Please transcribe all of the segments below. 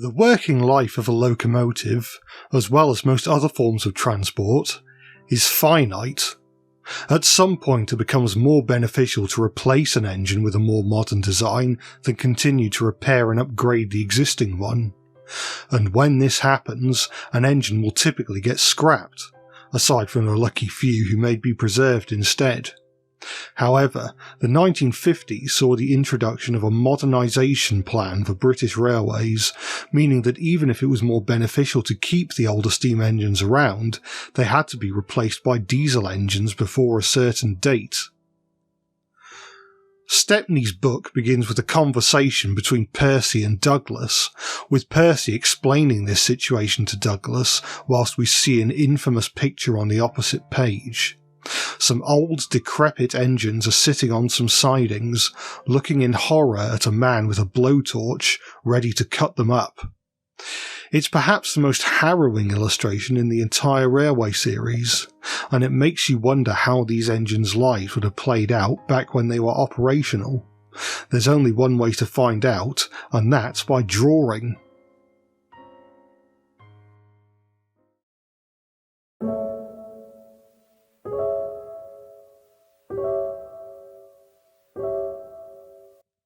The working life of a locomotive, as well as most other forms of transport, is finite. At some point it becomes more beneficial to replace an engine with a more modern design than continue to repair and upgrade the existing one. And when this happens, an engine will typically get scrapped, aside from the lucky few who may be preserved instead. However, the 1950s saw the introduction of a modernisation plan for British railways, meaning that even if it was more beneficial to keep the older steam engines around, they had to be replaced by diesel engines before a certain date. Stepney's book begins with a conversation between Percy and Douglas, with Percy explaining this situation to Douglas whilst we see an infamous picture on the opposite page. Some old decrepit engines are sitting on some sidings, looking in horror at a man with a blowtorch ready to cut them up. It's perhaps the most harrowing illustration in the entire railway series, and it makes you wonder how these engines' lives would have played out back when they were operational. There's only one way to find out, and that's by drawing.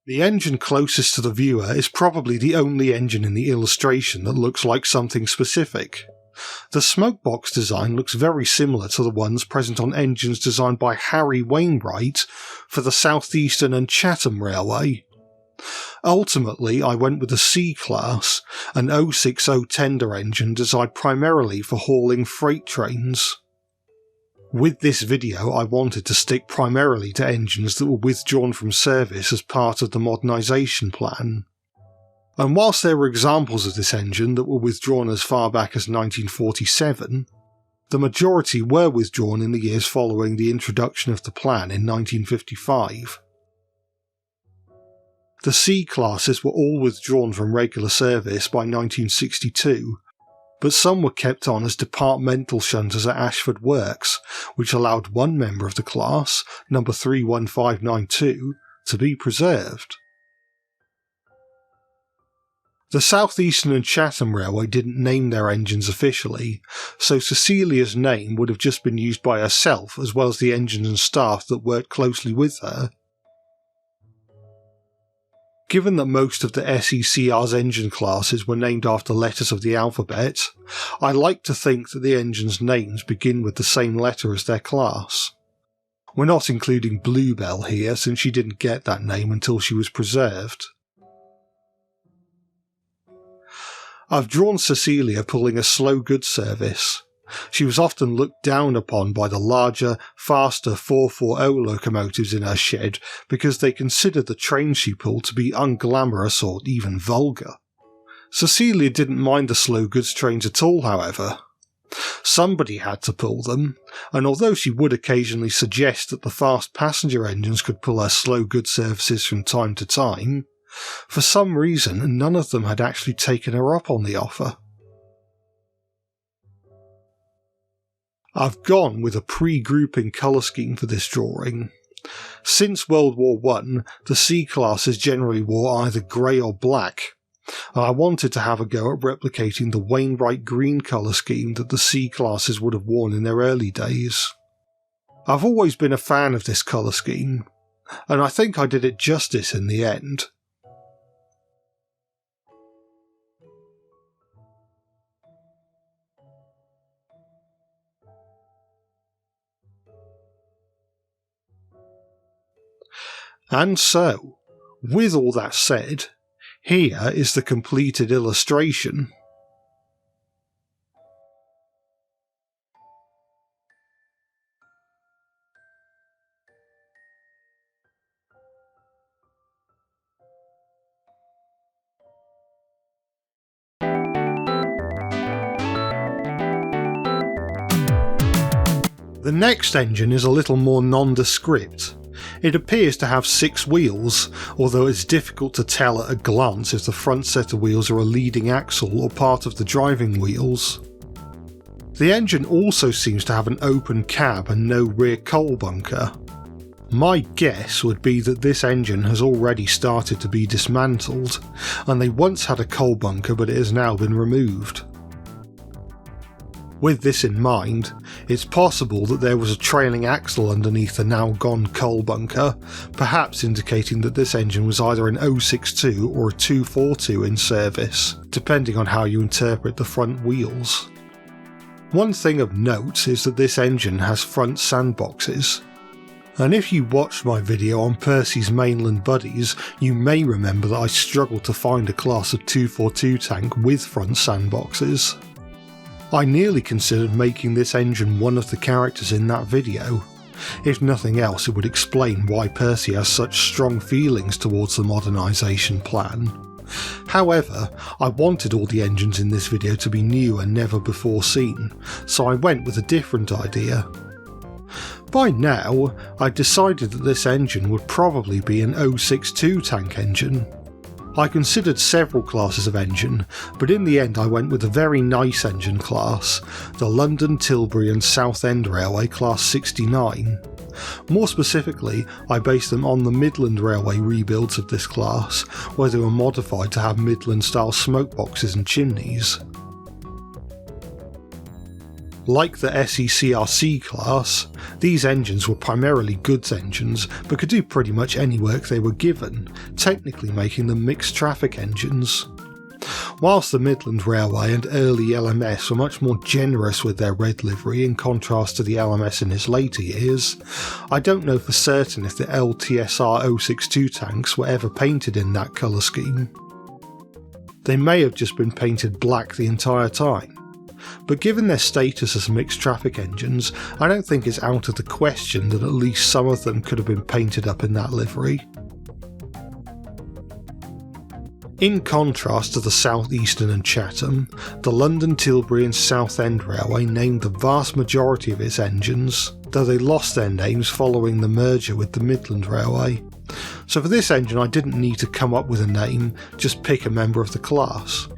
The engine closest to the viewer is probably the only engine in the illustration that looks like something specific. The smokebox design looks very similar to the ones present on engines designed by Harry Wainwright for the South Eastern and Chatham Railway. Ultimately, I went with the C-Class, an 060 tender engine designed primarily for hauling freight trains. With this video, I wanted to stick primarily to engines that were withdrawn from service as part of the modernisation plan. And whilst there were examples of this engine that were withdrawn as far back as 1947, the majority were withdrawn in the years following the introduction of the plan in 1955. The C-classes were all withdrawn from regular service by 1962, but some were kept on as departmental shunters at Ashford Works, which allowed one member of the class, number 31592, to be preserved. The South Eastern and Chatham Railway didn't name their engines officially, so Cecilia's name would have just been used by herself as well as the engines and staff that worked closely with her. Given that most of the SECR's engine classes were named after letters of the alphabet, I like to think that the engines' names begin with the same letter as their class. We're not including Bluebell here since she didn't get that name until she was preserved. I've drawn Cecilia pulling a slow goods service. She was often looked down upon by the larger, faster 440 locomotives in her shed because they considered the trains she pulled to be unglamorous or even vulgar. Cecilia didn't mind the slow goods trains at all, however. Somebody had to pull them, and although she would occasionally suggest that the fast passenger engines could pull her slow goods services from time to time, for some reason none of them had actually taken her up on the offer. I've gone with a pre-grouping colour scheme for this drawing. Since World War I, the C-classes generally wore either grey or black, and I wanted to have a go at replicating the Wainwright green colour scheme that the C-classes would have worn in their early days. I've always been a fan of this colour scheme, and I think I did it justice in the end. And so, with all that said, here is the completed illustration. The next engine is a little more nondescript. It appears to have 6 wheels, although it's difficult to tell at a glance if the front set of wheels are a leading axle or part of the driving wheels. The engine also seems to have an open cab and no rear coal bunker. My guess would be that this engine has already started to be dismantled, and they once had a coal bunker but it has now been removed. With this in mind, it's possible that there was a trailing axle underneath the now gone coal bunker, perhaps indicating that this engine was either an 062 or a 242 in service, depending on how you interpret the front wheels. One thing of note is that this engine has front sandboxes. And if you watched my video on Percy's mainland buddies, you may remember that I struggled to find a class of 242 tank with front sandboxes. I nearly considered making this engine one of the characters in that video. If nothing else, it would explain why Percy has such strong feelings towards the modernisation plan. However, I wanted all the engines in this video to be new and never before seen, so I went with a different idea. By now, I'd decided that this engine would probably be an 062 tank engine. I considered several classes of engine, but in the end I went with a very nice engine class, the London, Tilbury and Southend Railway Class 69. More specifically, I based them on the Midland Railway rebuilds of this class, where they were modified to have Midland style smoke boxes and chimneys. Like the SECRC class, these engines were primarily goods engines but could do pretty much any work they were given, technically making them mixed traffic engines. Whilst the Midland Railway and early LMS were much more generous with their red livery in contrast to the LMS in its later years, I don't know for certain if the LTSR 062 tanks were ever painted in that colour scheme. They may have just been painted black the entire time. But given their status as mixed traffic engines, I don't think it's out of the question that at least some of them could have been painted up in that livery. In contrast to the South Eastern and Chatham, the London, Tilbury and Southend Railway named the vast majority of its engines, though they lost their names following the merger with the Midland Railway. So for this engine I didn't need to come up with a name, just pick a member of the class.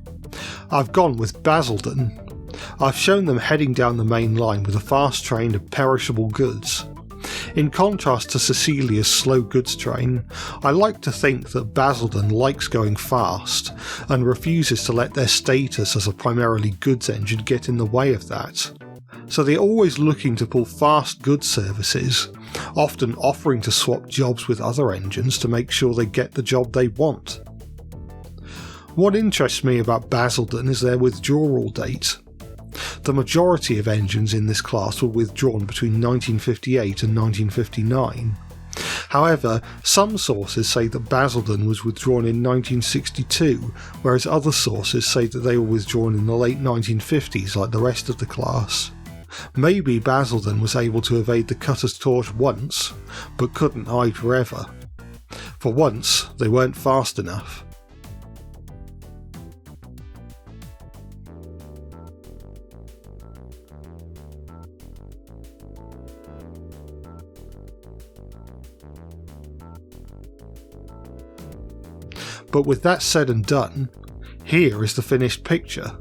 I've gone with Basildon. I've shown them heading down the main line with a fast train of perishable goods. In contrast to Cecilia's slow goods train, I like to think that Basildon likes going fast and refuses to let their status as a primarily goods engine get in the way of that. So they're always looking to pull fast goods services, often offering to swap jobs with other engines to make sure they get the job they want. What interests me about Basildon is their withdrawal date. The majority of engines in this class were withdrawn between 1958 and 1959. However, some sources say that Basildon was withdrawn in 1962, whereas other sources say that they were withdrawn in the late 1950s like the rest of the class. Maybe Basildon was able to evade the cutter's torch once, but couldn't hide forever. For once, they weren't fast enough. But with that said and done, here is the finished picture.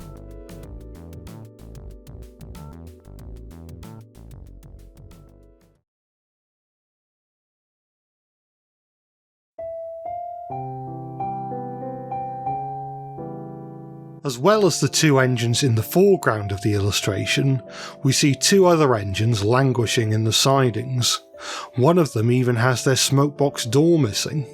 As well as the two engines in the foreground of the illustration, we see two other engines languishing in the sidings. One of them even has their smokebox door missing.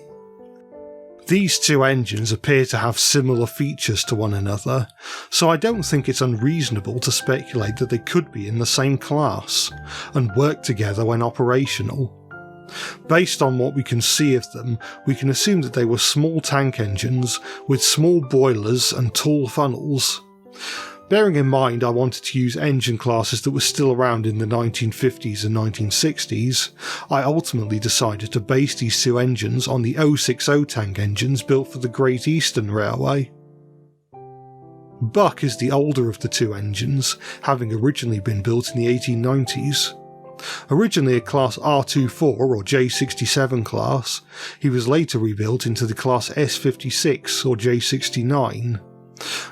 These two engines appear to have similar features to one another, so I don't think it's unreasonable to speculate that they could be in the same class, and work together when operational. Based on what we can see of them, we can assume that they were small tank engines with small boilers and tall funnels. Bearing in mind I wanted to use engine classes that were still around in the 1950s and 1960s, I ultimately decided to base these two engines on the 060 tank engines built for the Great Eastern Railway. Buck is the older of the two engines, having originally been built in the 1890s. Originally a Class R24 or J67 class, he was later rebuilt into the Class S56 or J69.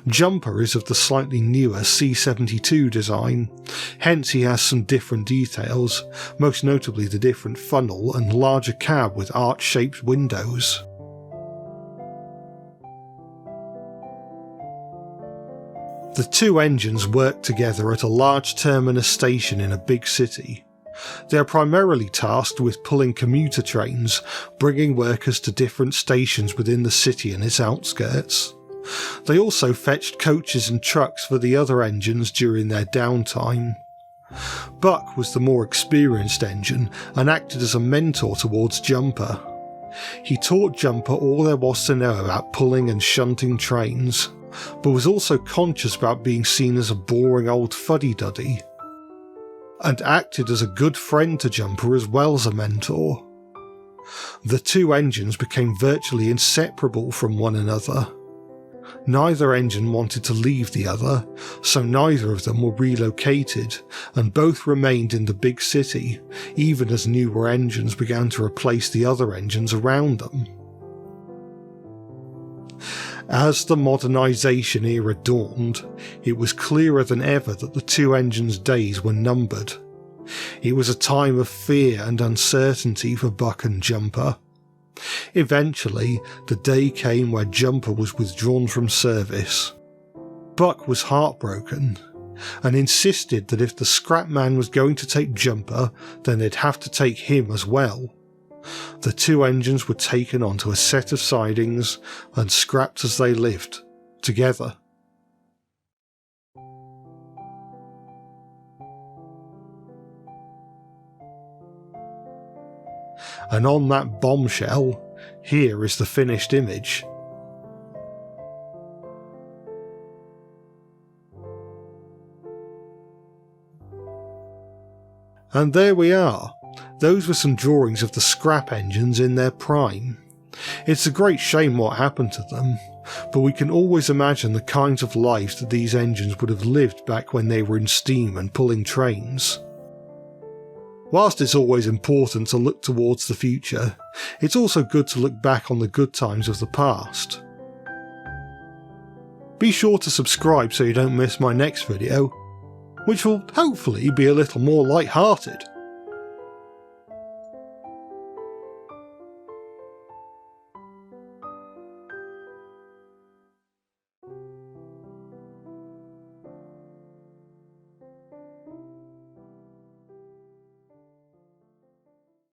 Jumper is of the slightly newer C72 design, hence he has some different details, most notably the different funnel and larger cab with arch-shaped windows. The two engines work together at a large terminus station in a big city. They are primarily tasked with pulling commuter trains, bringing workers to different stations within the city and its outskirts. They also fetched coaches and trucks for the other engines during their downtime. Buck was the more experienced engine and acted as a mentor towards Jumper. He taught Jumper all there was to know about pulling and shunting trains, but was also conscious about being seen as a boring old fuddy-duddy, and acted as a good friend to Jumper as well as a mentor. The two engines became virtually inseparable from one another. Neither engine wanted to leave the other, so neither of them were relocated, and both remained in the big city, even as newer engines began to replace the other engines around them. As the modernisation era dawned, it was clearer than ever that the two engines' days were numbered. It was a time of fear and uncertainty for Buck and Jumper. Eventually, the day came where Jumper was withdrawn from service. Buck was heartbroken, and insisted that if the scrap man was going to take Jumper, then they'd have to take him as well. The two engines were taken onto a set of sidings and scrapped as they lived, together. And on that bombshell, here is the finished image. And there we are. Those were some drawings of the scrap engines in their prime. It's a great shame what happened to them, but we can always imagine the kinds of lives that these engines would have lived back when they were in steam and pulling trains. Whilst it's always important to look towards the future, it's also good to look back on the good times of the past. Be sure to subscribe so you don't miss my next video, which will hopefully be a little more light-hearted.